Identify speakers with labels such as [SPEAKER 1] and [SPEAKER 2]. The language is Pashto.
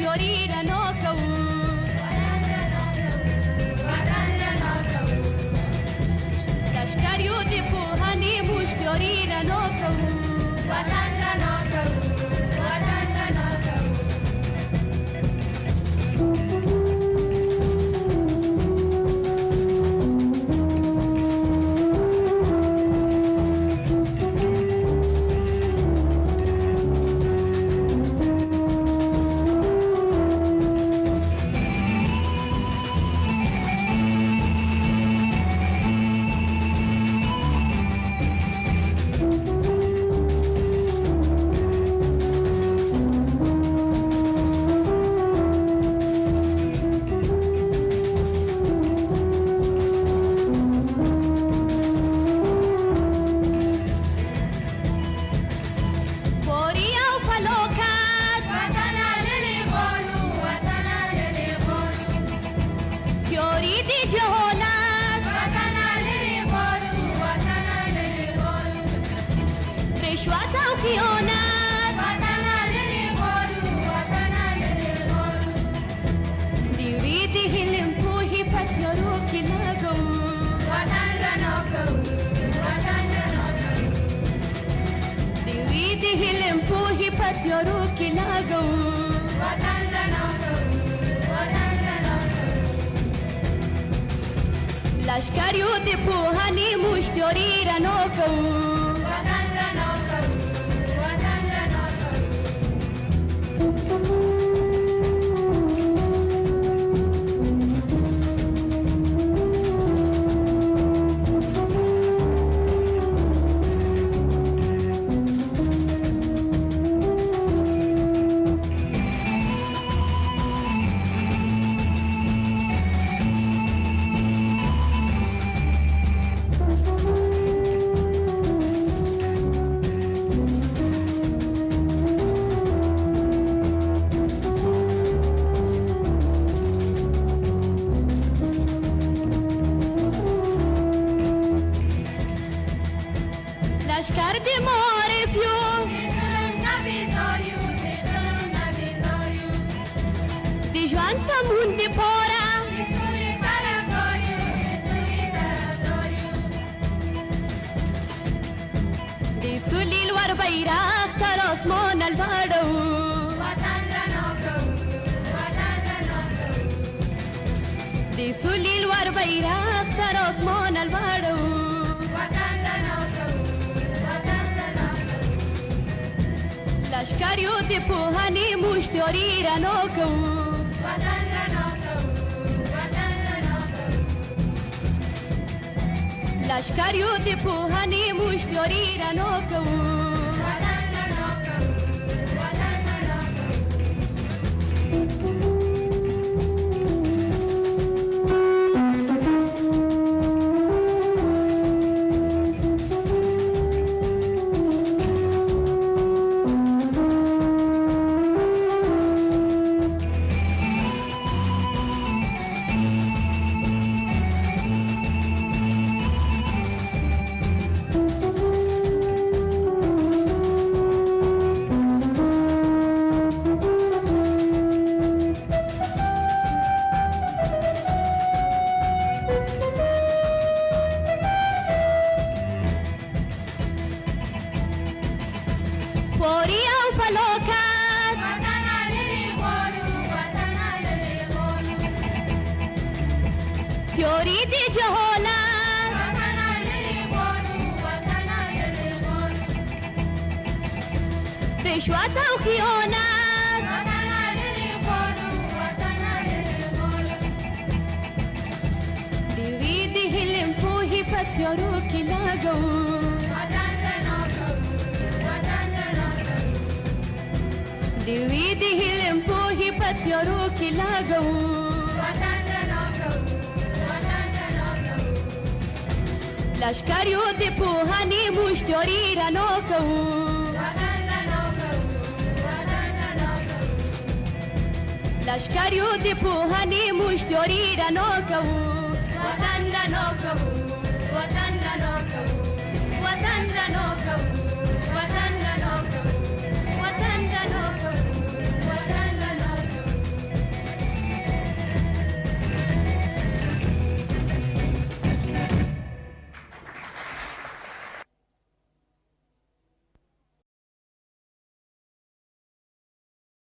[SPEAKER 1] مشتری رڼا کوو لشکر یو د پوهنې مشتری رڼا کوو وطن رڼا کوو وطن رڼا کوو رشوت او خیانت وطن لري غواړو وطن لري غواړو د یوې د علم پوهې په تیارو کې لګوو وطن رڼا کوو وطن رڼا کوو د یوې د علم پوهې په تیارو کې لګوو وطن رڼا کوو وطن رڼا کوو لشکر یو د پوهنې مشتری رڼا کوو وطن رڼا کوو وطن رڼا کوو لشکر د معارف یو د ژوند سمون د پاره د سولې لوړ بیرغ تر اسمانه لوړوو وطن رڼا کوو وطن رڼا کوو د سولې لوړ بیرغ تر اسمانه لوړوو وطن رڼا کوو لشکر یو د پوهنې مشتری رڼا کوو وطن رڼا کوو وطن رڼا کوو لشکر یو د پوهنې مشتری رڼا کوو وطن رڼا کوو وطن رڼا کوو فوری او فلاکت وطن لري غواړو وطن لري غواړو تیوري د جهالت وطن لري غواړو وطن لري غواړو رشوت او خیانت وطن لري غواړو وطن لري غواړو د یوې د علم پوهې په تیارو کې لګوو د یوې د علم پوهې په تیارو کې لګوو وطن رڼا کوو وطن رڼا کوو لشکر یو د پوهنې مشتری رڼا کوو وطن رڼا کوو وطن رڼا کوو لشکر یو د پوهنې مشتری رڼا کوو وطن رڼا کوو وطن رڼا کوو وطن رڼا کوو وطن رڼا کوو وطن رڼا کوو